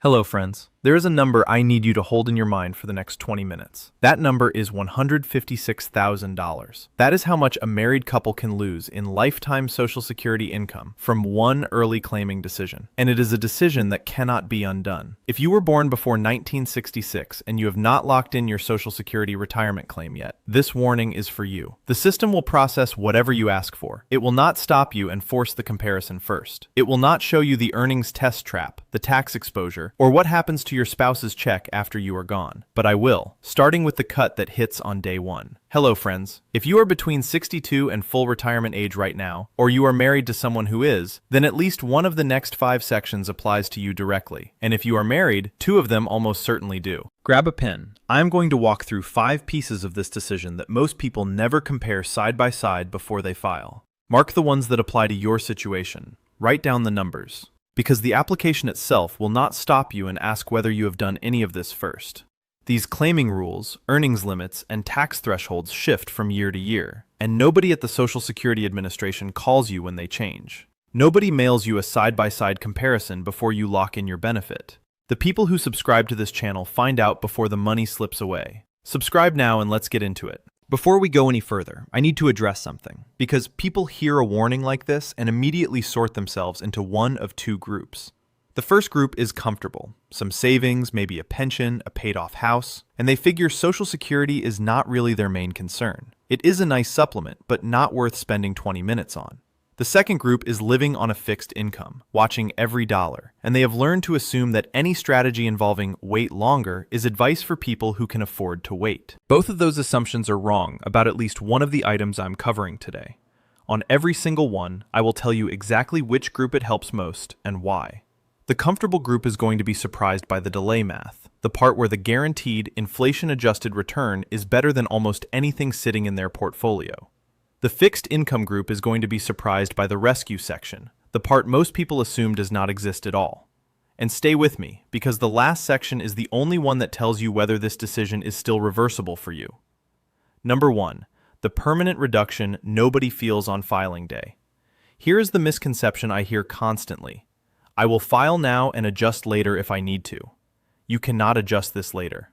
Hello, friends. There is a number I need you to hold in your mind for the next 20 minutes. That number is $156,000. That is how much a married couple can lose in lifetime Social Security income from one early claiming decision. And it is a decision that cannot be undone. If you were born before 1966 and you have not locked in your Social Security retirement claim yet, this warning is for you. The system will process whatever you ask for. It will not stop you and force the comparison first. It will not show you the earnings test trap, the tax exposure, or what happens to your spouse's check after you are gone. But I will, starting with the cut that hits on day one. Hello, friends. If you are between 62 and full retirement age right now, or you are married to someone who is, then at least one of the next 5 sections applies to you directly. And if you are married, 2 of them almost certainly do. Grab a pen. I'm going to walk through 5 pieces of this decision that most people never compare side by side before they file. Mark the ones that apply to your situation. Write down the numbers, because the application itself will not stop you and ask whether you have done any of this first. These claiming rules, earnings limits, and tax thresholds shift from year to year, and nobody at the Social Security Administration calls you when they change. Nobody mails you a side-by-side comparison before you lock in your benefit. The people who subscribe to this channel find out before the money slips away. Subscribe now and let's get into it. Before we go any further, I need to address something, because people hear a warning like this and immediately sort themselves into one of 2 groups. The first group is comfortable, some savings, maybe a pension, a paid-off house, and they figure Social Security is not really their main concern. It is a nice supplement, but not worth spending 20 minutes on. The second group is living on a fixed income, watching every dollar, and they have learned to assume that any strategy involving wait longer is advice for people who can afford to wait. Both of those assumptions are wrong about at least one of the items I'm covering today. On every single one, I will tell you exactly which group it helps most and why. The comfortable group is going to be surprised by the delay math, the part where the guaranteed, inflation-adjusted return is better than almost anything sitting in their portfolio. The fixed income group is going to be surprised by the rescue section, the part most people assume does not exist at all. And stay with me, because the last section is the only one that tells you whether this decision is still reversible for you. Number 1, the permanent reduction nobody feels on filing day. Here is the misconception I hear constantly. I will file now and adjust later if I need to. You cannot adjust this later.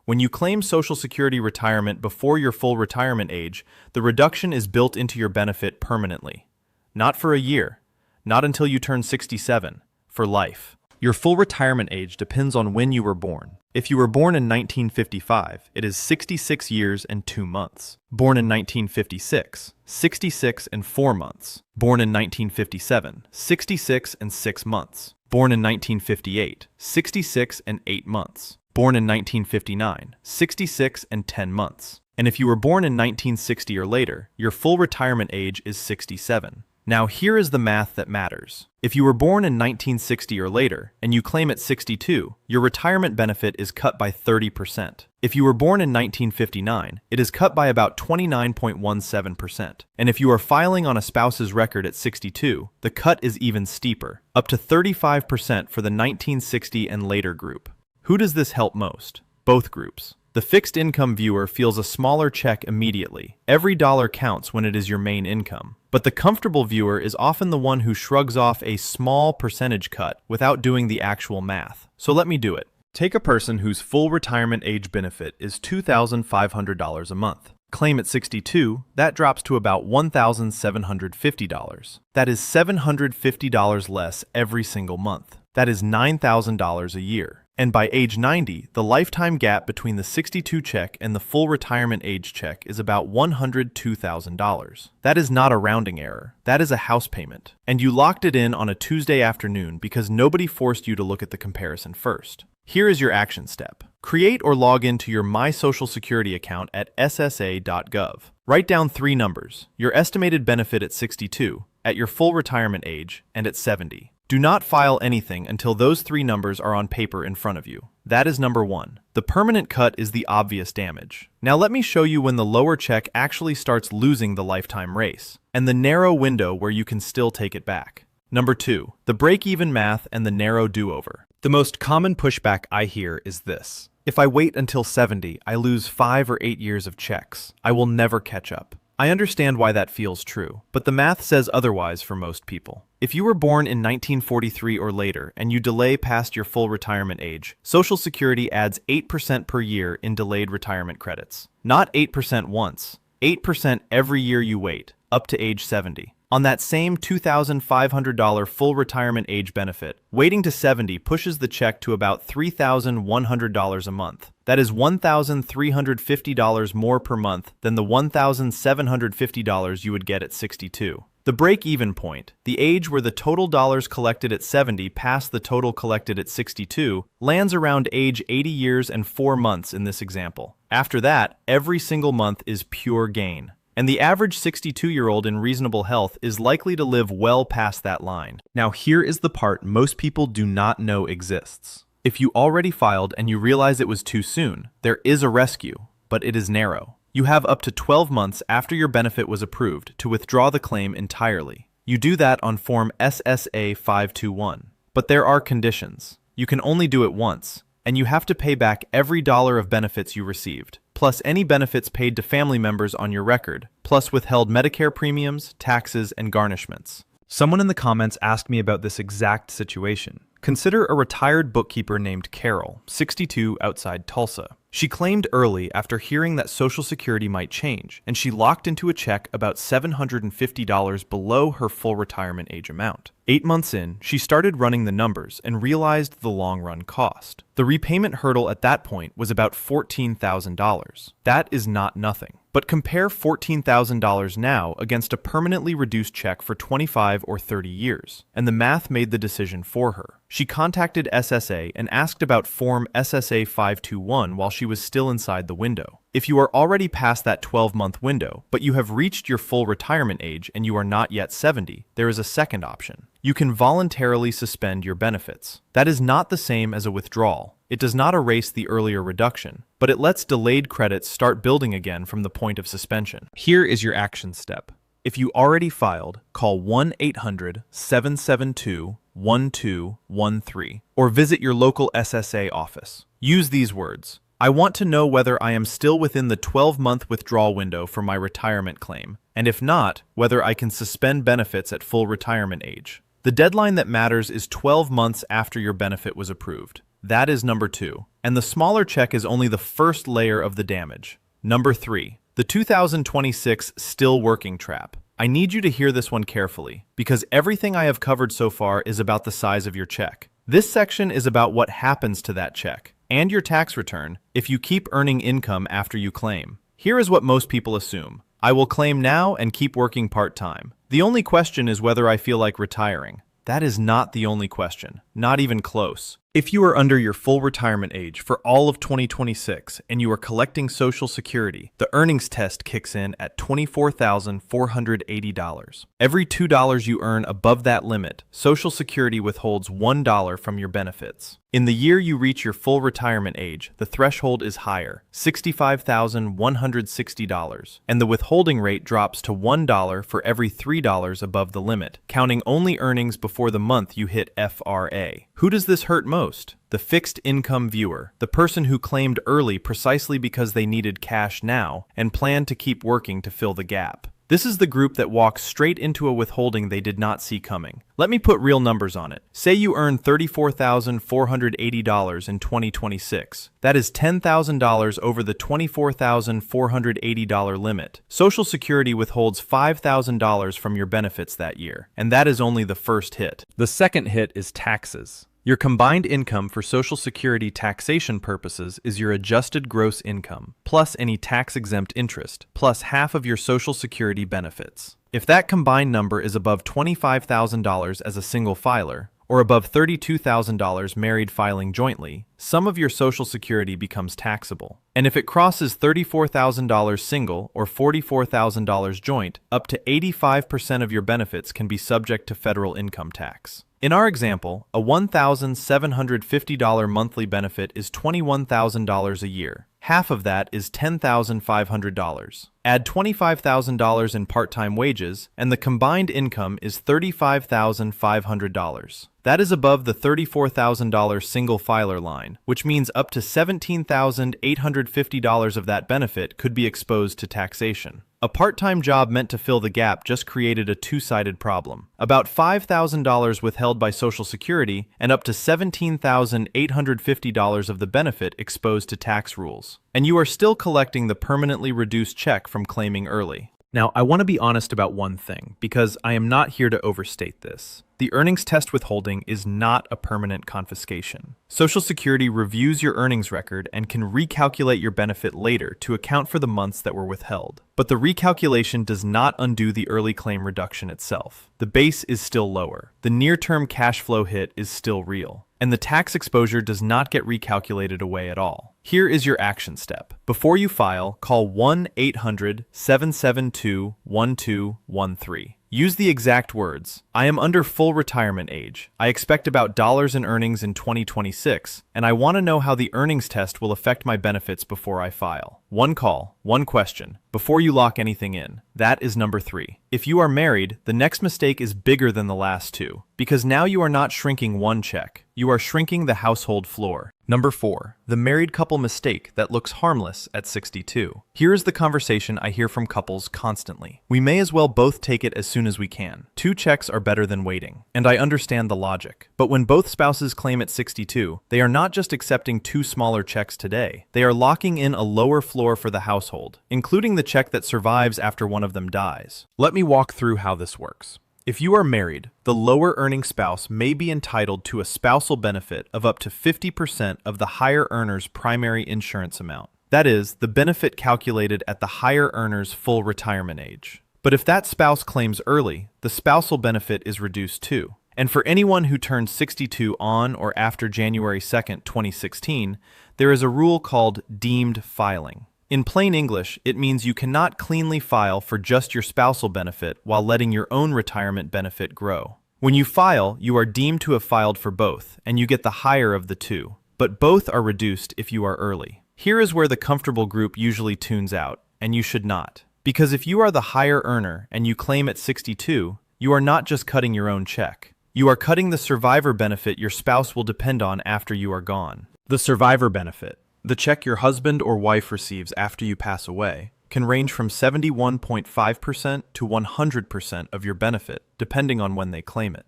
When you claim Social Security retirement before your full retirement age, the reduction is built into your benefit permanently. Not for a year, not until you turn 67, for life. Your full retirement age depends on when you were born. If you were born in 1955, it is 66 years and 2 months. Born in 1956, 66 and 4 months. Born in 1957, 66 and 6 months. Born in 1958, 66 and 8 months. Born in 1959, 66 and 10 months. And if you were born in 1960 or later, your full retirement age is 67. Now here is the math that matters. If you were born in 1960 or later, and you claim at 62, your retirement benefit is cut by 30%. If you were born in 1959, it is cut by about 29.17%. And if you are filing on a spouse's record at 62, the cut is even steeper, up to 35% for the 1960 and later group. Who does this help most? Both groups. The fixed income viewer feels a smaller check immediately. Every dollar counts when it is your main income. But the comfortable viewer is often the one who shrugs off a small percentage cut without doing the actual math. So let me do it. Take a person whose full retirement age benefit is $2,500 a month. Claim at 62, that drops to about $1,750. That is $750 less every single month. That is $9,000 a year. And by age 90, the lifetime gap between the 62 check and the full retirement age check is about $102,000. That is not a rounding error. That is a house payment. And you locked it in on a Tuesday afternoon because nobody forced you to look at the comparison first. Here is your action step. Create or log into your My Social Security account at ssa.gov. Write down 3 numbers, your estimated benefit at 62, at your full retirement age, and at 70. Do not file anything until those 3 numbers are on paper in front of you. That is number 1. The permanent cut is the obvious damage. Now let me show you when the lower check actually starts losing the lifetime race, and the narrow window where you can still take it back. Number 2. The break-even math and the narrow do-over. The most common pushback I hear is this. If I wait until 70, I lose 5 or 8 years of checks. I will never catch up. I understand why that feels true, but the math says otherwise for most people. If you were born in 1943 or later and you delay past your full retirement age, Social Security adds 8% per year in delayed retirement credits. Not 8% once, 8% every year you wait, up to age 70. On that same $2,500 full retirement age benefit, waiting to 70 pushes the check to about $3,100 a month. That is $1,350 more per month than the $1,750 you would get at 62. The break-even point, the age where the total dollars collected at 70 pass the total collected at 62, lands around age 80 years and 4 months in this example. After that, every single month is pure gain. And the average 62-year-old in reasonable health is likely to live well past that line. Now here is the part most people do not know exists. If you already filed and you realize it was too soon, there is a rescue, but it is narrow. You have up to 12 months after your benefit was approved to withdraw the claim entirely. You do that on Form SSA 521. But there are conditions. You can only do it once, and you have to pay back every dollar of benefits you received, plus any benefits paid to family members on your record, plus withheld Medicare premiums, taxes, and garnishments. Someone in the comments asked me about this exact situation. Consider a retired bookkeeper named Carol, 62, outside Tulsa. She claimed early after hearing that Social Security might change, and she locked into a check about $750 below her full retirement age amount. 8 months in, she started running the numbers and realized the long-run cost. The repayment hurdle at that point was about $14,000. That is not nothing. But compare $14,000 now against a permanently reduced check for 25 or 30 years, and the math made the decision for her. She contacted SSA and asked about Form SSA 521 while she was still inside the window. If you are already past that 12-month window, but you have reached your full retirement age and you are not yet 70, there is a second option. You can voluntarily suspend your benefits. That is not the same as a withdrawal. It does not erase the earlier reduction, but it lets delayed credits start building again from the point of suspension. Here is your action step. If you already filed, call 1-800-772-1213 or visit your local SSA office. Use these words: I want to know whether I am still within the 12-month withdrawal window for my retirement claim, and if not, whether I can suspend benefits at full retirement age. The deadline that matters is 12 months after your benefit was approved. That is number 2. And the smaller check is only the first layer of the damage. Number 3. The 2026 still working trap. I need you to hear this one carefully, because everything I have covered so far is about the size of your check. This section is about what happens to that check and your tax return if you keep earning income after you claim. Here is what most people assume. I will claim now and keep working part-time. The only question is whether I feel like retiring. That is not the only question, not even close. If you are under your full retirement age for all of 2026 and you are collecting Social Security, the earnings test kicks in at $24,480. Every $2 you earn above that limit, Social Security withholds $1 from your benefits. In the year you reach your full retirement age, the threshold is higher, $65,160, and the withholding rate drops to $1 for every $3 above the limit, counting only earnings before the month you hit FRA. Who does this hurt most? The fixed income viewer, the person who claimed early precisely because they needed cash now and planned to keep working to fill the gap. This is the group that walks straight into a withholding they did not see coming. Let me put real numbers on it. Say you earn $34,480 in 2026. That is $10,000 over the $24,480 limit. Social Security withholds $5,000 from your benefits that year, and that is only the first hit. The second hit is taxes. Your combined income for Social Security taxation purposes is your adjusted gross income, plus any tax-exempt interest, plus half of your Social Security benefits. If that combined number is above $25,000 as a single filer, or above $32,000 married filing jointly, some of your Social Security becomes taxable. And if it crosses $34,000 single or $44,000 joint, up to 85% of your benefits can be subject to federal income tax. In our example, a $1,750 monthly benefit is $21,000 a year. Half of that is $10,500. Add $25,000 in part-time wages, and the combined income is $35,500. That is above the $34,000 single filer line, which means up to $17,850 of that benefit could be exposed to taxation. A part-time job meant to fill the gap just created a two-sided problem. About $5,000 withheld by Social Security and up to $17,850 of the benefit exposed to tax rules. And you are still collecting the permanently reduced check from claiming early. Now, I want to be honest about one thing, because I am not here to overstate this. The earnings test withholding is not a permanent confiscation. Social Security reviews your earnings record and can recalculate your benefit later to account for the months that were withheld. But the recalculation does not undo the early claim reduction itself. The base is still lower. The near-term cash flow hit is still real. And the tax exposure does not get recalculated away at all. Here is your action step. Before you file, call 1-800-772-1213. Use the exact words, "I am under full retirement age. I expect about dollars in earnings in 2026, and I want to know how the earnings test will affect my benefits before I file." One call, one question, before you lock anything in. That is number 3. If you are married, the next mistake is bigger than the last two, because now you are not shrinking one check, you are shrinking the household floor. Number 4, the married couple mistake that looks harmless at 62. Here is the conversation I hear from couples constantly. We may as well both take it as soon as we can. 2 checks are better than waiting. And I understand the logic. But when both spouses claim at 62, they are not just accepting 2 smaller checks today. They are locking in a lower floor for the household, including the check that survives after one of them dies. Let me walk through how this works. If you are married, the lower earning spouse may be entitled to a spousal benefit of up to 50% of the higher earner's primary insurance amount. That is, the benefit calculated at the higher earner's full retirement age. But if that spouse claims early, the spousal benefit is reduced too. And for anyone who turned 62 on or after January 2nd, 2016, there is a rule called deemed filing. In plain English, it means you cannot cleanly file for just your spousal benefit while letting your own retirement benefit grow. When you file, you are deemed to have filed for both, and you get the higher of the two. But both are reduced if you are early. Here is where the comfortable group usually tunes out, and you should not. Because if you are the higher earner and you claim at 62, you are not just cutting your own check. You are cutting the survivor benefit your spouse will depend on after you are gone. The survivor benefit, the check your husband or wife receives after you pass away, can range from 71.5% to 100% of your benefit, depending on when they claim it.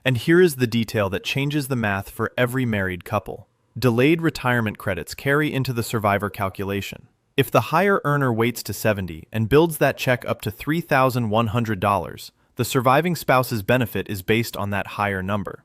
And here is the detail that changes the math for every married couple. Delayed retirement credits carry into the survivor calculation. If the higher earner waits to 70 and builds that check up to $3,100, the surviving spouse's benefit is based on that higher number.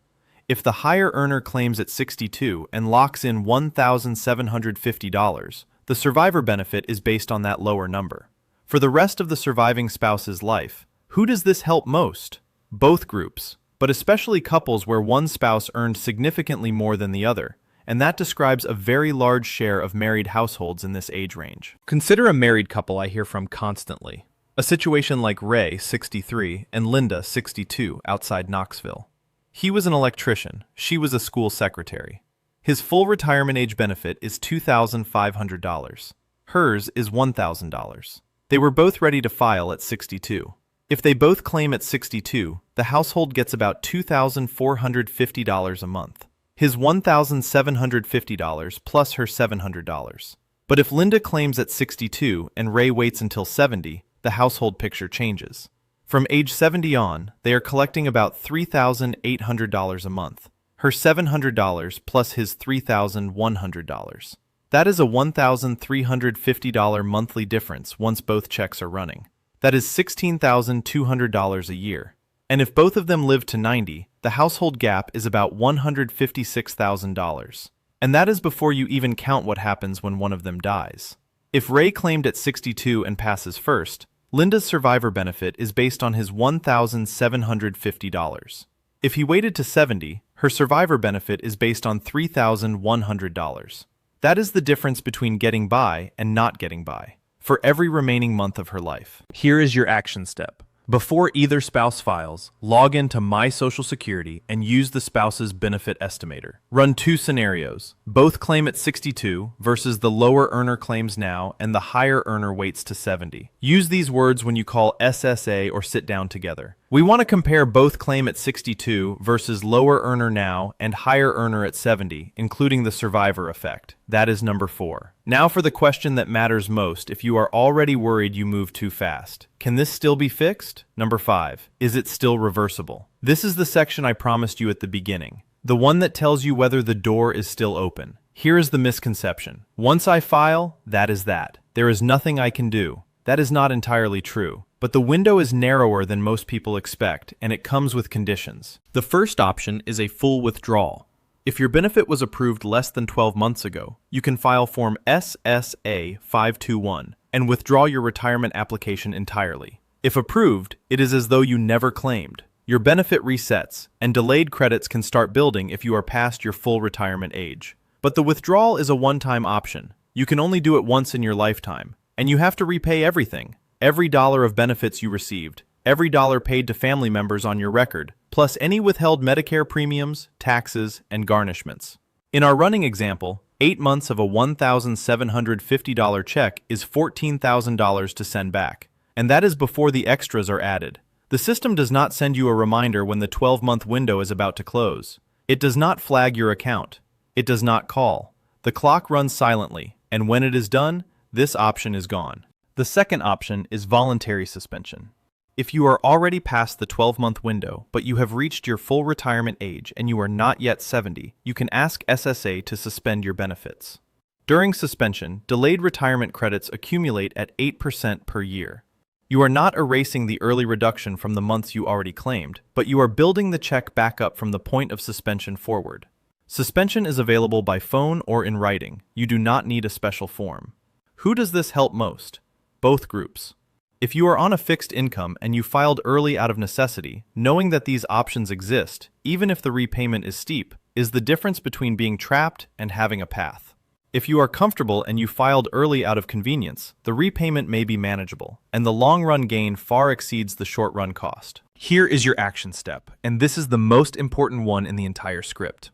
If the higher earner claims at 62 and locks in $1,750, the survivor benefit is based on that lower number. For the rest of the surviving spouse's life, who does this help most? Both groups, but especially couples where one spouse earned significantly more than the other, and that describes a very large share of married households in this age range. Consider a married couple I hear from constantly. A situation like Ray, 63, and Linda, 62, outside Knoxville. He was an electrician, she was a school secretary. His full retirement age benefit is $2,500. Hers is $1,000. They were both ready to file at 62. If they both claim at 62, the household gets about $2,450 a month. His $1,750 plus her $700. But if Linda claims at 62 and Ray waits until 70, the household picture changes. From age 70 on, they are collecting about $3,800 a month. Her $700 plus his $3,100. That is a $1,350 monthly difference once both checks are running. That is $16,200 a year. And if both of them live to 90, the household gap is about $156,000. And that is before you even count what happens when one of them dies. If Ray claimed at 62 and passes first, Linda's survivor benefit is based on his $1,750. If he waited to 70, her survivor benefit is based on $3,100. That is the difference between getting by and not getting by, for every remaining month of her life. Here is your action step. Before either spouse files, log into My Social Security and use the spouse's benefit estimator. Run 2 scenarios. Both claim at 62 versus the lower earner claims now and the higher earner waits to 70. Use these words when you call SSA or sit down together. We want to compare both claim at 62 versus lower earner now and higher earner at 70, including the survivor effect. That is number 4. Now for the question that matters most if you are already worried you move too fast. Can this still be fixed? Number 5. Is it still reversible? This is the section I promised you at the beginning. The one that tells you whether the door is still open. Here is the misconception. Once I file, that is that. There is nothing I can do. That is not entirely true. But the window is narrower than most people expect, and it comes with conditions. The first option is a full withdrawal. If your benefit was approved less than 12 months ago, you can file Form SSA 521 and withdraw your retirement application entirely. If approved, it is as though you never claimed. Your benefit resets, and delayed credits can start building if you are past your full retirement age. But the withdrawal is a one-time option. You can only do it once in your lifetime, and you have to repay everything. Every dollar of benefits you received, every dollar paid to family members on your record, plus any withheld Medicare premiums, taxes, and garnishments. In our running example, 8 months of a $1,750 check is $14,000 to send back, and that is before the extras are added. The system does not send you a reminder when the 12-month window is about to close. It does not flag your account. It does not call. The clock runs silently, and when it is done, this option is gone. The second option is voluntary suspension. If you are already past the 12-month window, but you have reached your full retirement age and you are not yet 70, you can ask SSA to suspend your benefits. During suspension, delayed retirement credits accumulate at 8% per year. You are not erasing the early reduction from the months you already claimed, but you are building the check back up from the point of suspension forward. Suspension is available by phone or in writing. You do not need a special form. Who does this help most? Both groups. If you are on a fixed income and you filed early out of necessity, knowing that these options exist, even if the repayment is steep, is the difference between being trapped and having a path. If you are comfortable and you filed early out of convenience, the repayment may be manageable, and the long-run gain far exceeds the short-run cost. Here is your action step, and this is the most important one in the entire script.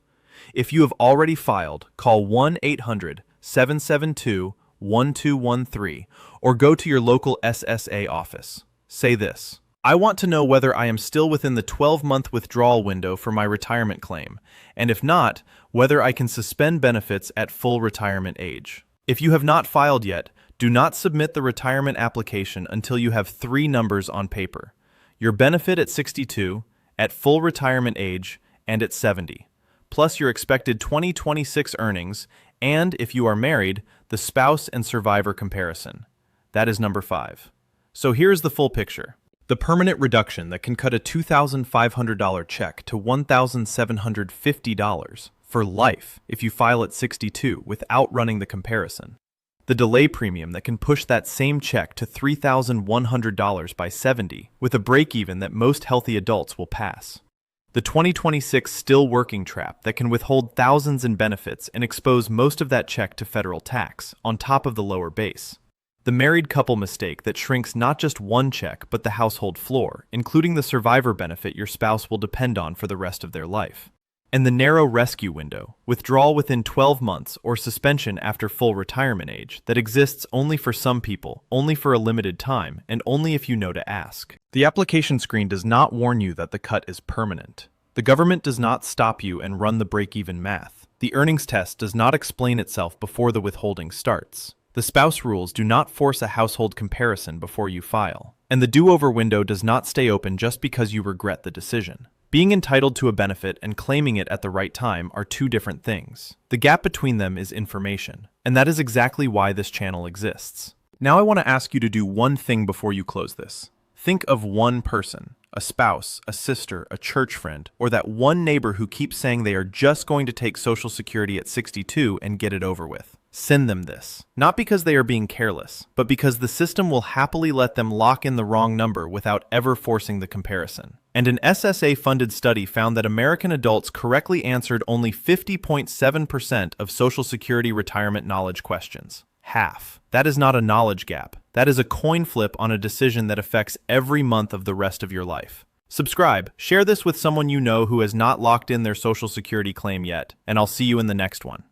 If you have already filed, call 1-800-772-1213 or go to your local SSA office. Say this: I want to know whether I am still within the 12-month withdrawal window for my retirement claim, and if not, whether I can suspend benefits at full retirement age. If you have not filed yet, do not submit the retirement application until you have 3 numbers on paper: your benefit at 62, at full retirement age, and at 70, plus your expected 2026 earnings, and if you are married, the spouse and survivor comparison. That is number 5. So here's the full picture. The permanent reduction that can cut a $2,500 check to $1,750 for life if you file at 62 without running the comparison. The delay premium that can push that same check to $3,100 by 70 with a break-even that most healthy adults will pass. The 2026 still working trap that can withhold thousands in benefits and expose most of that check to federal tax on top of the lower base. The married couple mistake that shrinks not just one check but the household floor, including the survivor benefit your spouse will depend on for the rest of their life. And the narrow rescue window, withdrawal within 12 months or suspension after full retirement age, that exists only for some people, only for a limited time, and only if you know to ask. The application screen does not warn you that the cut is permanent. The government does not stop you and run the break-even math. The earnings test does not explain itself before the withholding starts. The spouse rules do not force a household comparison before you file. And the do-over window does not stay open just because you regret the decision. Being entitled to a benefit and claiming it at the right time are two different things. The gap between them is information, and that is exactly why this channel exists. Now I want to ask you to do one thing before you close this. Think of one person, a spouse, a sister, a church friend, or that one neighbor who keeps saying they are just going to take Social Security at 62 and get it over with. Send them this. Not because they are being careless, but because the system will happily let them lock in the wrong number without ever forcing the comparison. And an SSA-funded study found that American adults correctly answered only 50.7% of Social Security retirement knowledge questions. Half. That is not a knowledge gap. That is a coin flip on a decision that affects every month of the rest of your life. Subscribe, share this with someone you know who has not locked in their Social Security claim yet, and I'll see you in the next one.